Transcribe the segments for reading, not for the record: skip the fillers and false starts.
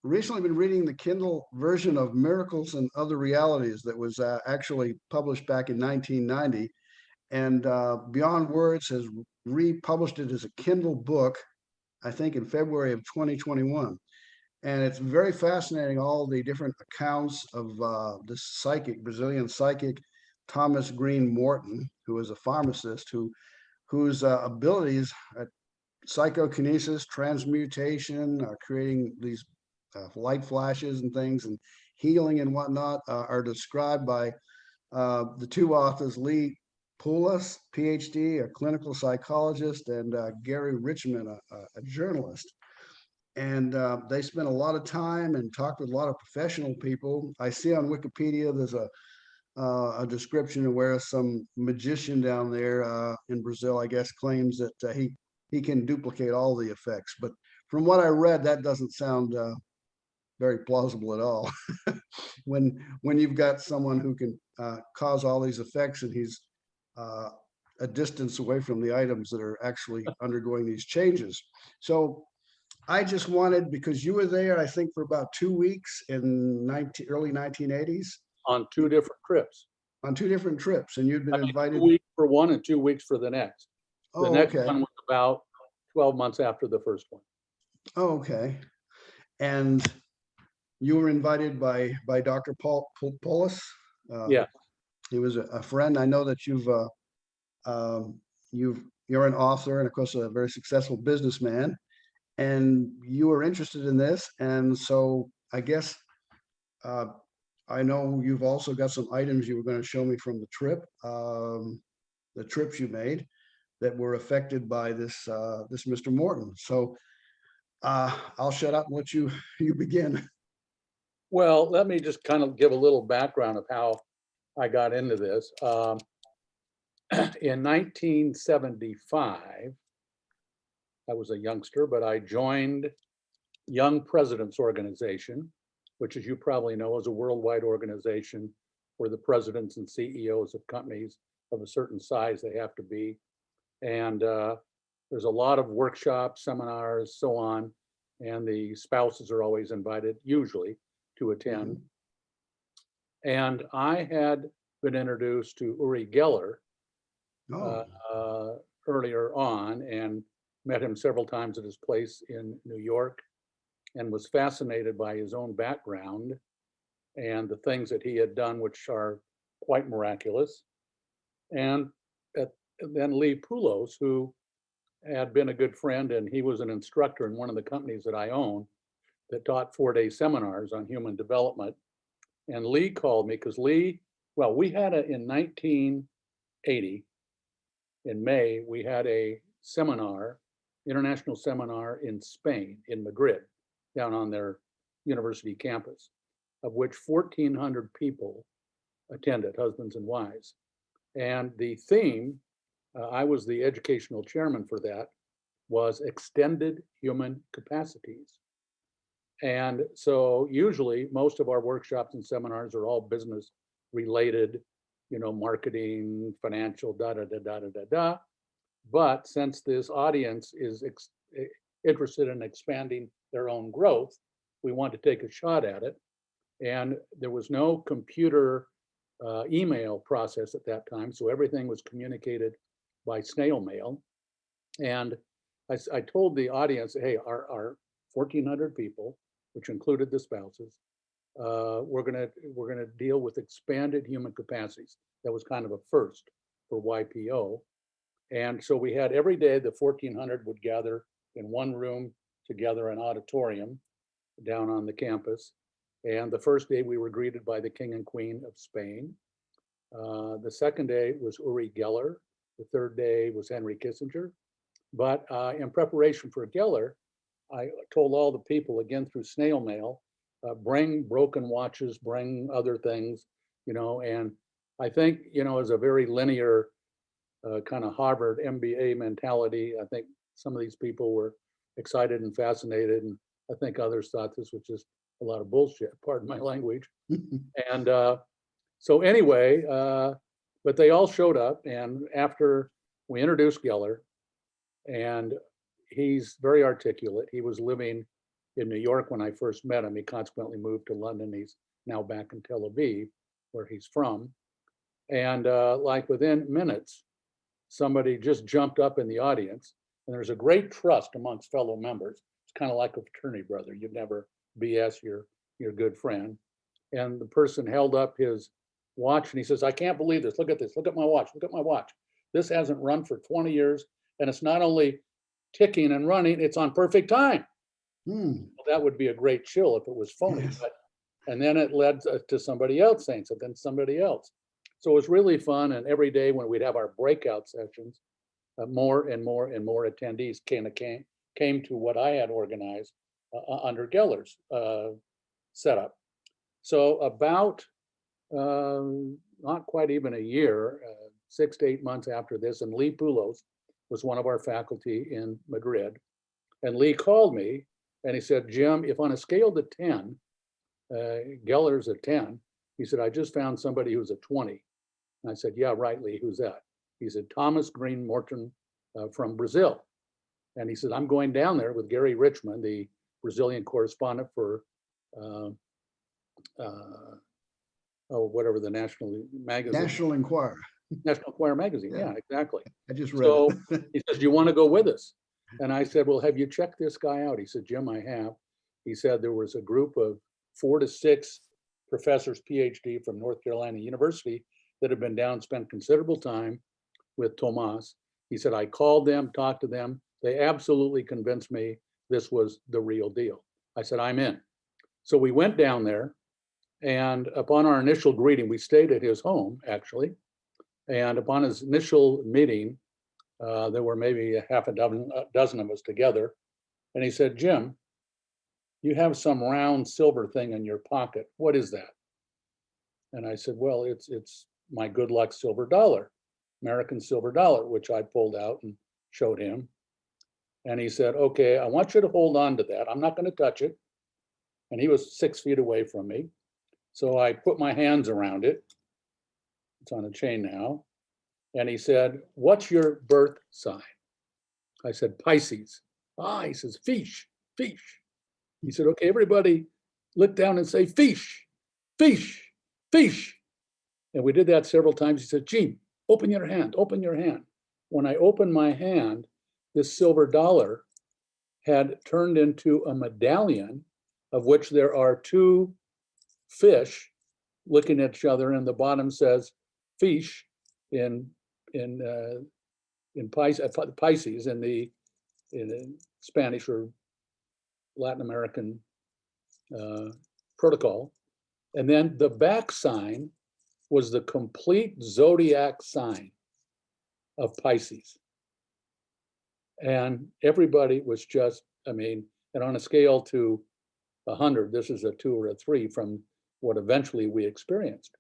recently been reading the Kindle version of Miracles and Other Realities that was actually published back in 1990. And Beyond Words has republished it as a Kindle book, I think in February of 2021. And it's very fascinating, all the different accounts of this psychic, Brazilian psychic, Thomaz Green Morton, who is a pharmacist whose abilities at psychokinesis, transmutation, creating these light flashes and things, and healing and whatnot, are described by the two authors, Lee Poulos, PhD, a clinical psychologist, and Gary Richmond, a journalist. And they spent a lot of time and talked with a lot of professional people. I see on Wikipedia there's a description of where some magician down there in Brazil, I guess, claims that he can duplicate all the effects. But from what I read, that doesn't sound very plausible at all. when you've got someone who can cause all these effects, and he's a distance away from the items that are actually undergoing these changes. So I just wanted, because you were there, I think, for about 2 weeks in early 1980s. On two different trips. On two different trips, and you'd been invited. 2 weeks for one and 2 weeks for the next. The next okay. one was about 12 months after the first one. Oh, okay. And you were invited by Dr. Poulos. Yeah. He was a friend. I know that you're an author and, of course, a very successful businessman, and you were interested in this. And so I guess I know you've also got some items you were going to show me from the trip, the trips you made that were affected by this Mr. Morton. So I'll shut up and let you begin. Well, let me just kind of give a little background of how I got into this. In 1975, I was a youngster, but I joined Young Presidents Organization, which, as you probably know, is a worldwide organization where the presidents and CEOs of companies of a certain size they have to be. And there's a lot of workshops, seminars, so on, and the spouses are always invited, usually, to attend. Mm-hmm. And I had been introduced to Uri Geller earlier on, and met him several times at his place in New York, and was fascinated by his own background and the things that he had done, which are quite miraculous. And then Lee Poulos, who had been a good friend, and he was an instructor in one of the companies that I own that taught 4-day seminars on human development. And Lee called me because we had in 1980, in May, we had a seminar, international seminar in Spain, in Madrid, down on their university campus, of which 1,400 people attended, husbands and wives. And the theme, I was the educational chairman for that, was extended human capacities. And so usually most of our workshops and seminars are all business related, marketing, financial, da. But since this audience is interested in expanding their own growth, we want to take a shot at it. And there was no computer email process at that time, so everything was communicated by snail mail. And I told the audience, hey, our 1,400 people, which included the spouses, we're gonna deal with expanded human capacities. That was kind of a first for YPO. And so we had every day the 1,400 would gather in one room together, an auditorium down on the campus. And the first day we were greeted by the King and Queen of Spain. The second day was Uri Geller. The third day was Henry Kissinger. But in preparation for Geller, I told all the people, again through snail mail, bring broken watches, bring other things, and I think, as a very linear kind of Harvard MBA mentality, I think some of these people were excited and fascinated, and I think others thought this was just a lot of bullshit, pardon my language. And so anyway, but they all showed up, and after we introduced Geller, and he's very articulate. He was living in New York when I first met him. He consequently moved to London. He's now back in Tel Aviv, where he's from. And like within minutes, somebody just jumped up in the audience, and there's a great trust amongst fellow members. It's kind of like a fraternity brother. You'd never BS your good friend. And the person held up his watch and he says, I can't believe this. Look at this. Look at my watch. Look at my watch. This hasn't run for 20 years. And it's not only ticking and running, it's on perfect time. Well, that would be a great chill if it was phony. Yes. And then it led to somebody else saying so, then somebody else. So it was really fun. And every day when we'd have our breakout sessions, more and more and more attendees came to what I had organized under Geller's setup. So about not quite even a year, 6 to 8 months after this, and Lee Poulos was one of our faculty in Madrid. And Lee called me and he said, Jim, if on a scale to 10, Geller's a 10, he said, I just found somebody who's a 20. And I said, yeah, right, Lee, who's that? He said, Thomaz Green Morton from Brazil. And he said, I'm going down there with Gary Richmond, the Brazilian correspondent for whatever the national magazine. National Enquirer. National Enquirer magazine, yeah, exactly. I just read it. He says, do you want to go with us? And I said, well, have you checked this guy out? He said, Jim, I have. He said there was a group of 4 to 6 professors, PhD from North Carolina University that had been down, spent considerable time with Thomaz. He said, I called them, talked to them. They absolutely convinced me this was the real deal. I said, I'm in. So we went down there, and upon our initial greeting, we stayed at his home, actually. And upon his initial meeting, there were maybe a half a dozen of us together. And he said, Jim, you have some round silver thing in your pocket. What is that? And I said, well, it's my good luck silver dollar, American silver dollar, which I pulled out and showed him. And he said, okay, I want you to hold on to that. I'm not going to touch it. And he was 6 feet away from me. So I put my hands around it. It's on a chain now. And he said, what's your birth sign? I said, Pisces. Ah, he says, fish, fish. He said, okay, everybody look down and say, fish, fish, fish. And we did that several times. He said, Gene, open your hand, open your hand. When I opened my hand, this silver dollar had turned into a medallion of which there are 2 fish looking at each other, and the bottom says fish in Pisces in Spanish or Latin American protocol. And then the back sign was the complete zodiac sign of Pisces. And everybody was just, I mean, and on a scale to 100, this is a 2 or a 3 from what eventually we experienced.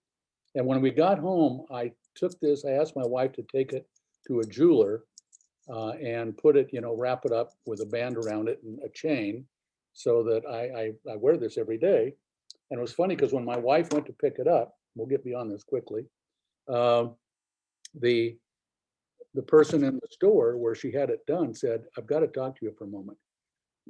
And when we got home, I took this, I asked my wife to take it to a jeweler and put it, wrap it up with a band around it and a chain so that I wear this every day. And it was funny because when my wife went to pick it up, we'll get beyond this quickly, the person in the store where she had it done said, I've got to talk to you for a moment.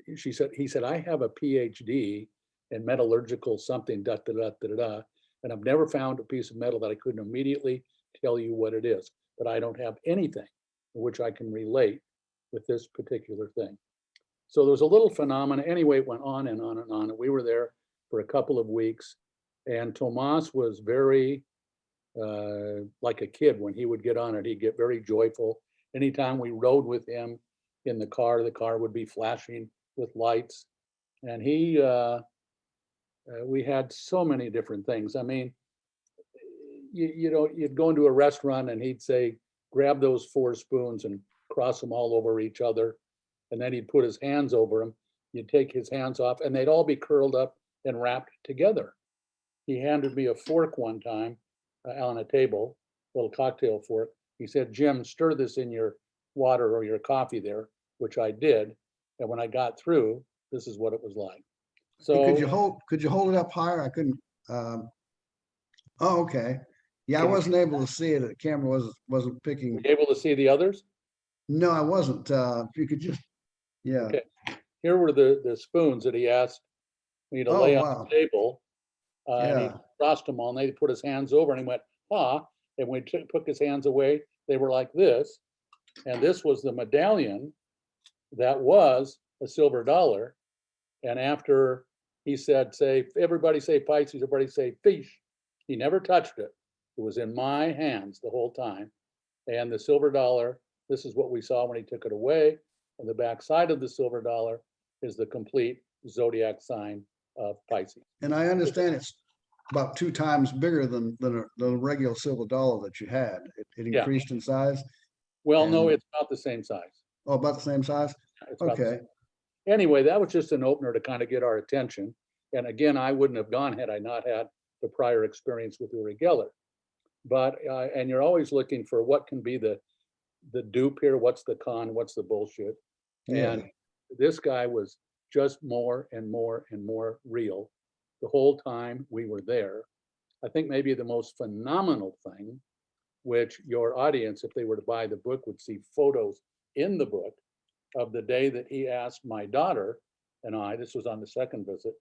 He said, I have a PhD in metallurgical something, and I've never found a piece of metal that I couldn't immediately tell you what it is, but I don't have anything in which I can relate with this particular thing. So there was a little phenomena. Anyway, it went on and on and on. And we were there for a couple of weeks. And Thomaz was very like a kid. When he would get on it, he'd get very joyful. Anytime we rode with him in the car would be flashing with lights. And we had so many different things. I mean, you'd go into a restaurant and he'd say, grab those 4 spoons and cross them all over each other. And then he'd put his hands over them. You'd take his hands off and they'd all be curled up and wrapped together. He handed me a fork one time on a table, a little cocktail fork. He said, Jim, stir this in your water or your coffee there, which I did. And when I got through, this is what it was like. So Could you hold it up higher? I couldn't. Oh, okay. Yeah, I wasn't able to see it. The camera wasn't picking. Were you able to see the others? No, I wasn't. If you could just, yeah. Okay. here were the spoons that he asked me to Oh, lay on wow. the table. And he Yeah. crossed them all, and they put his hands over, and he went, "Ha." And when he took his hands away, they were like this. And this was the medallion that was a silver dollar. And after he said, say, everybody say Pisces, everybody say fish, he never touched it. It was in my hands the whole time. And the silver dollar, this is what we saw when he took it away. And the back side of the silver dollar is the complete zodiac sign of Pisces. And I understand it's about 2 times bigger than the regular silver dollar that you had. It Yeah. increased in size. Well, no, And it's about the same size. oh, about the same size. It's about the Okay. same. Anyway, that was just an opener to kind of get our attention. And again, I wouldn't have gone had I not had the prior experience with Uri Geller. But and you're always looking for what can be the dupe here, what's the con, what's the bullshit. Yeah. And this guy was just more and more and more real the whole time we were there. I think maybe the most phenomenal thing, which your audience, if they were to buy the book, would see photos in the book of the day that he asked my daughter and I, this was on the second visit,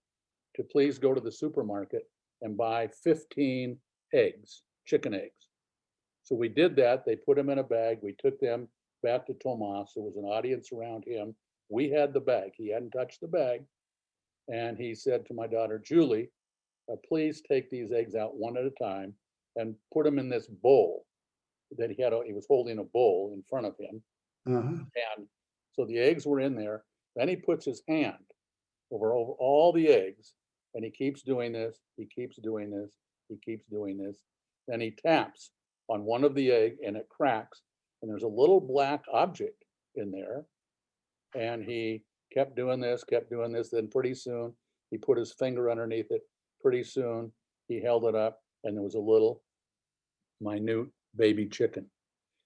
to please go to the supermarket and buy 15 eggs, chicken eggs. So we did that. They put them in a bag. We took them back to Thomaz. There was an audience around him. We had the bag. He hadn't touched the bag. And he said to my daughter, Julie, please take these eggs out one at a time and put them in this bowl that he had. He was holding a bowl in front of him. Uh-huh. And so the eggs were in there. Then he puts his hand over all the eggs, and he keeps doing this. He keeps doing this. He keeps doing this. Then he taps on one of the egg, and it cracks, and there's a little black object in there. And he kept doing this, kept doing this. Then pretty soon he put his finger underneath it. Pretty soon he held it up, and there was a little minute baby chicken.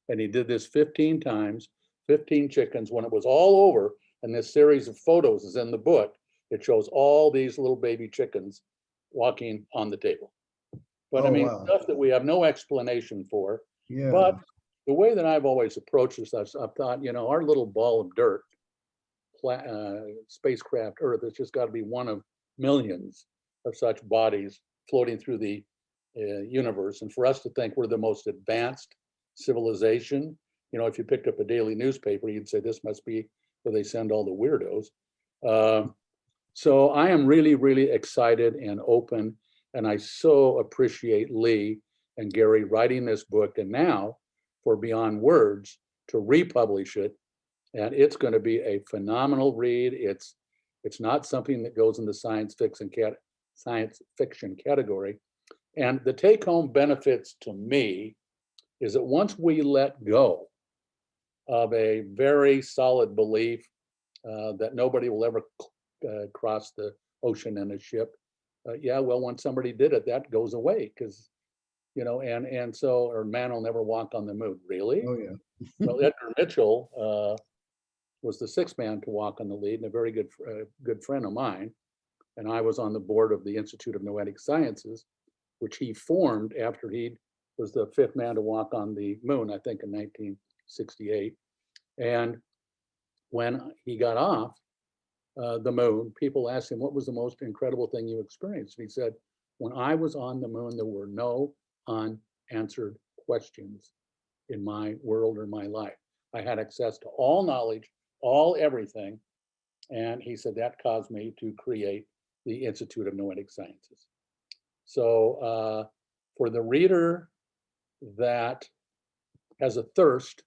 And he did this 15 times, 15 chickens. When it was all over, and this series of photos is in the book, it shows all these little baby chickens walking on the table. But I Oh, mean, wow. stuff that we have no explanation for. Yeah. But the way that I've always approached this, I've thought, you know, our little ball of dirt, spacecraft Earth, has just got to be one of millions of such bodies floating through the universe. And for us to think we're the most advanced civilization, you know, if you picked up a daily newspaper, you'd say this must be where they send all the weirdos. So I am really, really excited and open, and I so appreciate Lee and Gary writing this book, and now for Beyond Words to republish it. And it's going to be a phenomenal read. It's not something that goes in the science fiction category. And the take-home benefits to me is that once we let go of a very solid belief that nobody will ever cross the ocean in a ship, yeah, well, when somebody did it, that goes away because, you know, and so, or man will never walk on the moon. Really? Oh, yeah. Well, Edgar Mitchell was the sixth man to walk on the lead, and a very good friend of mine. And I was on the board of the Institute of Noetic Sciences, which he formed after he was the fifth man to walk on the moon, I think in 1968. And when he got off the moon, people asked him, what was the most incredible thing you experienced? And he said, when I was on the moon, there were no unanswered questions in my world or my life. I had access to all knowledge, all everything. And he said that caused me to create the Institute of Noetic Sciences. So for the reader that has a thirst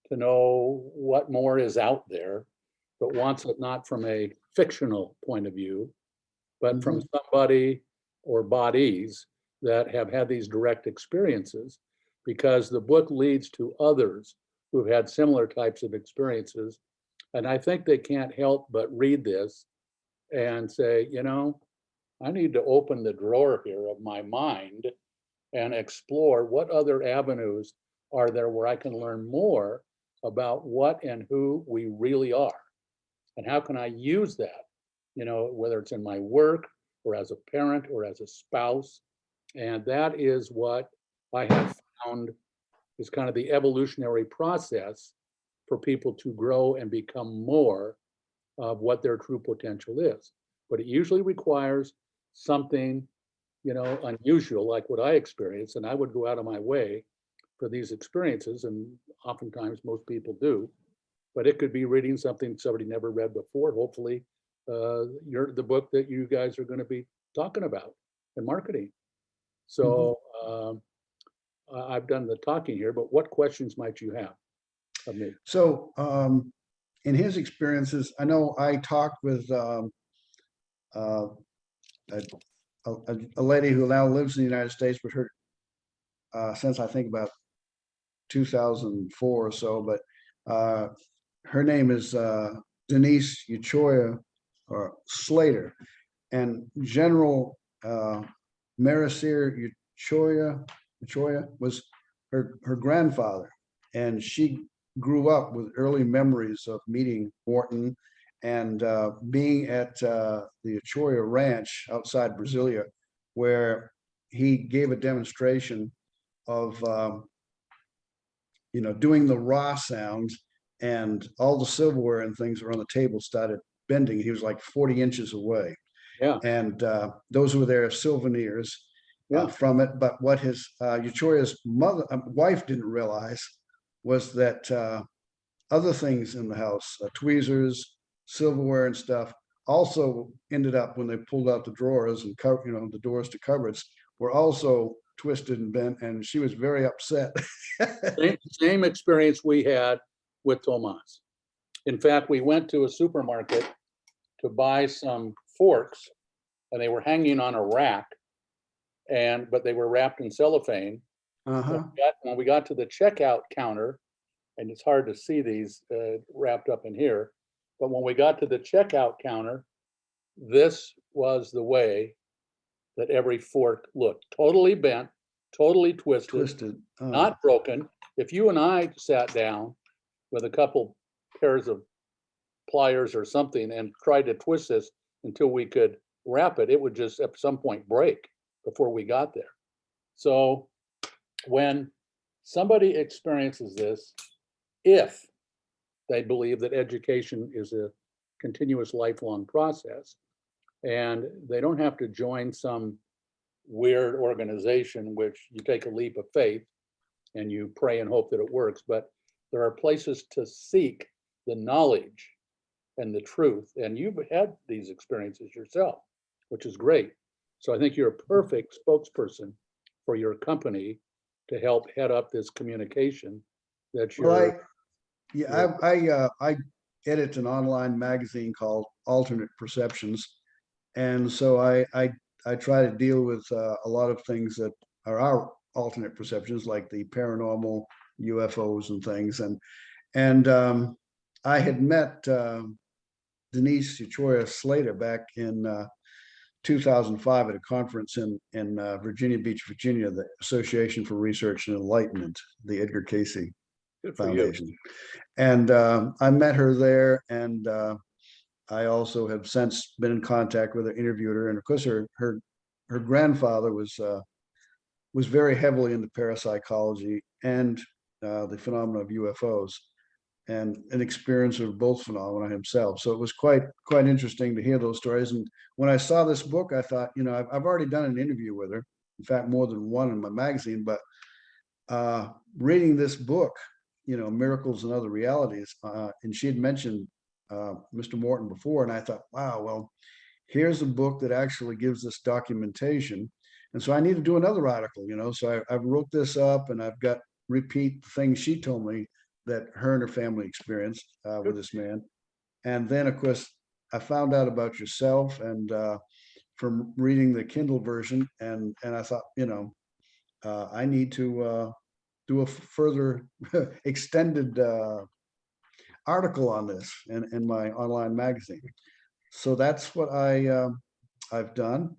to know what more is out there, but wants it not from a fictional point of view, but from somebody or bodies that have had these direct experiences, because the book leads to others who've had similar types of experiences. And I think they can't help but read this and say, you know, I need to open the drawer here of my mind and explore what other avenues are there where I can learn more about what and who we really are. And how can I use that, you know, whether it's in my work or as a parent or as a spouse. And that is what I have found is kind of the evolutionary process for people to grow and become more of what their true potential is. But it usually requires something, unusual, like what I experienced, and I would go out of my way for these experiences, and oftentimes most people do. But it could be reading something somebody never read before. Hopefully, the book that you guys are going to be talking about and marketing. So I've done the talking here, but what questions might you have of me? So in his experiences, I know I talked with uh, a lady who now lives in the United States, but her since I think about 2004 or so, but her name is Denise Uchoya or Slater, and General Maricir Uchoya was her grandfather, and she grew up with early memories of meeting Morton and being at the Uchoya Ranch outside Brasilia, where he gave a demonstration of doing the raw sounds, and all the silverware and things that were on the table started bending. He was like 40 inches away. Yeah. And those were their souvenirs from it. But what his Uchoya's wife didn't realize was that other things in the house, tweezers, silverware and stuff, also ended up, when they pulled out the drawers and the doors to cupboards, were also twisted and bent, and she was very upset. Same experience we had with Thomaz. In fact, we went to a supermarket to buy some forks, and they were hanging on a rack, but they were wrapped in cellophane. When we got to the checkout counter, and it's hard to see these wrapped up in here, but when we got to the checkout counter, this was the way that every fork looked: totally bent, totally twisted. Not broken. If you and I sat down with a couple pairs of pliers or something and tried to twist this until we could wrap it, it would just at some point break before we got there. So when somebody experiences this, if they believe that education is a continuous lifelong process, and they don't have to join some weird organization, which you take a leap of faith and you pray and hope that it works, but there are places to seek the knowledge and the truth. And you've had these experiences yourself, which is great. So I think you're a perfect spokesperson for your company to help head up this communication that you're. I edit an online magazine called Alternate Perceptions, and so I try to deal with a lot of things that are our alternate perceptions, like the paranormal, UFOs and things. And I had met Denise Uchoya Slater back in 2005 at a conference in Virginia Beach, Virginia, the Association for Research and Enlightenment, the Edgar Cayce Foundation. And I met her there, and I also have since been in contact with her, interviewed her, and of course her grandfather was very heavily into parapsychology and the phenomena of UFOs, and an experience of both phenomena himself. So it was quite interesting to hear those stories. And when I saw this book, I thought, I've already done an interview with her, in fact, more than one in my magazine, but reading this book, Miracles and Other Realities, and she had mentioned Mr. Morton before, and I thought, wow, well, here's a book that actually gives us documentation. And so I need to do another article, so I wrote this up, and I've got repeat the things she told me that her and her family experienced with this man. And then, of course, I found out about yourself, and from reading the Kindle version, and I thought, I need to do a further extended article on this in my online magazine. So that's what I've done,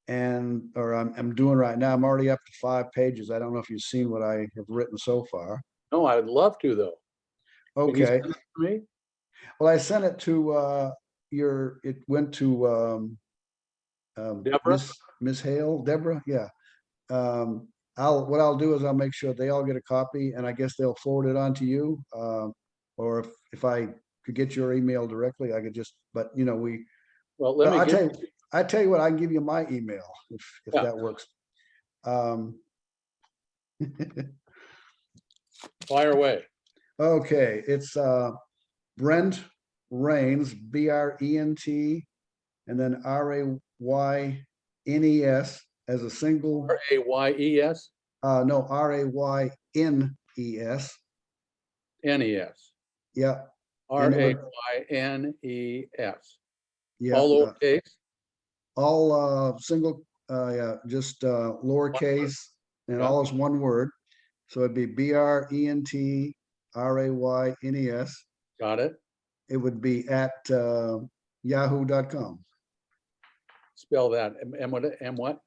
or I'm doing right now. I'm already up to 5 pages. I don't know if you've seen what I have written so far. No, I'd love to, though. Okay. Can you send it to me? Well, I sent it to it went to Deborah? Miss Hale, Deborah. Yeah. What I'll do is I'll make sure they all get a copy, and I guess they'll forward it on to you. Or if I could get your email directly, I could just, but you know, Well, let me I give, tell you what, I can give you my email if yeah, that works. Um, fire away. okay, it's Brent Raynes, Brent, and then Raynes as a single. Rayes, No, Raynes. Nes, Yeah, and it would, Raynes, yeah, all lowercase. all single, yeah, just One word. lowercase, and Yeah, all is one word. So it'd be BrentRaynes. got it. It would be at yahoo.com. Spell that. M what?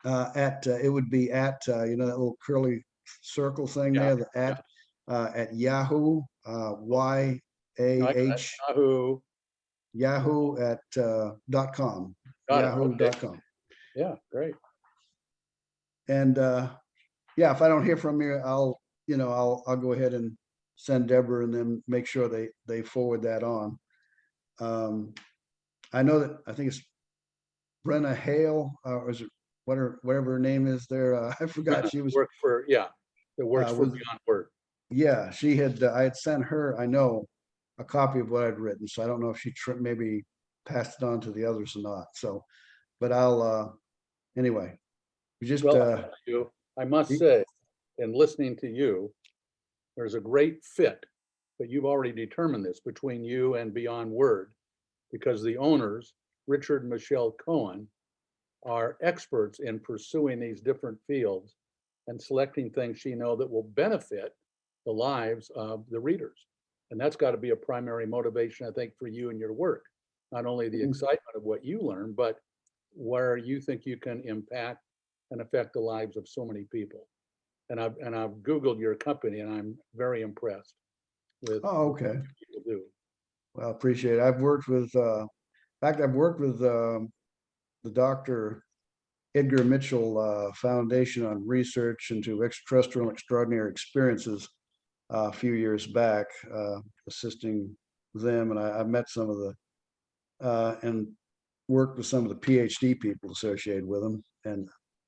It would be at you know that little curly circle thing Yeah, there, the yeah. at Yahoo, Y A I got it. H Yahoo. Yahoo at .com, Got it. Okay. yahoo.com. Yeah, great. And yeah, if I don't hear from you, I'll go ahead and send Deborah and then make sure they forward that on. I know that I think it's Brenna Hale, or is it whatever her name is there? I forgot. She was Works for, yeah, it works for with, Beyond Word. yeah, she had, I had sent her, I know, a copy of what I'd written. So I don't know if she maybe passed it on to the others or not. So, but I'll, anyway, we just, Well, I must say, in listening to you, there's a great fit, but you've already determined this between you and Beyond Word, because the owners, Richard and Michelle Cohen, are experts in pursuing these different fields and selecting things that will benefit the lives of the readers. And that's got to be a primary motivation, I think, for you and your work. Not only the excitement of what you learn, but where you think you can impact and affect the lives of so many people. And I've Googled your company, and I'm very impressed with oh, what okay. people do. Well, appreciate it. I've worked with, in fact, I've worked with the Dr. Edgar Mitchell Foundation on research into extraterrestrial and extraordinary experiences a few years back, assisting them. And I met some of the, and worked with some of the PhD people associated with them. And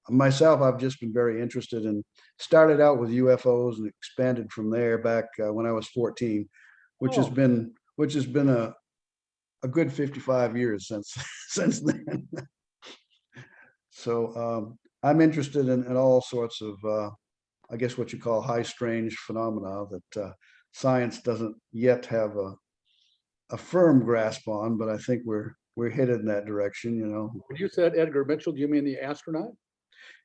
myself, I've just been very interested in, started out with UFOs and expanded from there back when I was 14, which has Oh, been a good 55 years since then. So I'm interested in all sorts of, I guess what you call high strange phenomena that science doesn't yet have a firm grasp on, but I think we're headed in that direction, you know. when you said Edgar Mitchell, do you mean the astronaut?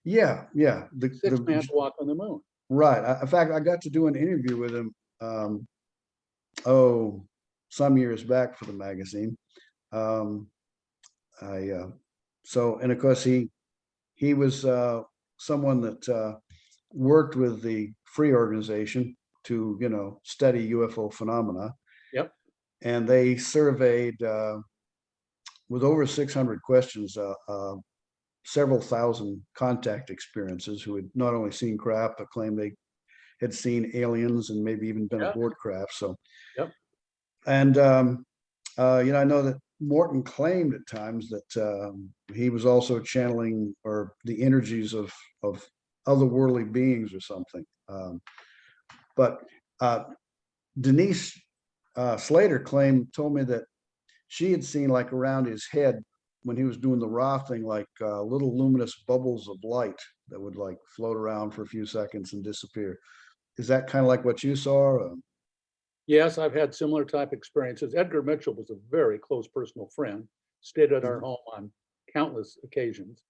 Yeah, yeah. Sixth man to walk on the moon. Right. In fact, I got to do an interview with him, oh, some years back for the magazine. Um, I so and of course he was someone that worked with the Free Organization to study UFO phenomena, Yep. and they surveyed with over 600 questions several thousand contact experiences who had not only seen craft but claimed they had seen aliens and maybe even been Yeah. aboard craft. So, Yep. and I know that Morton claimed at times that he was also channeling or the energies of otherworldly beings or something. But Denise Slater told me that she had seen like around his head when he was doing the Ra thing, like little luminous bubbles of light that would like float around for a few seconds and disappear. Is that kind of like what you saw? Yes, I've had similar type experiences. Edgar Mitchell was a very close personal friend, stayed at our home on countless occasions,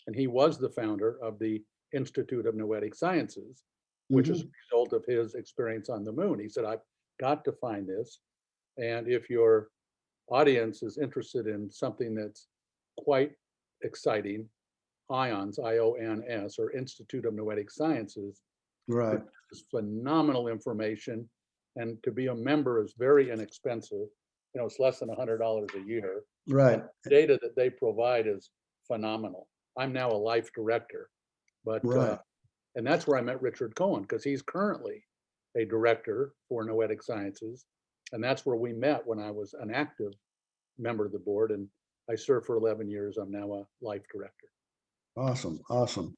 and he was the founder of the Institute of Noetic Sciences, which is a result of his experience on the moon. He said, I've got to find this. And if your audience is interested in something that's quite exciting, IONS, IONS, or Institute of Noetic Sciences, Right, is phenomenal information. And to be a member is very inexpensive. It's less than $100 a year. right, The data that they provide is phenomenal. I'm now a life director, but right. and that's where I met Richard Cohen, because he's currently a director for Noetic Sciences. And that's where we met when I was an active member of the board, and I served for 11 years. I'm now a life director. Awesome, awesome.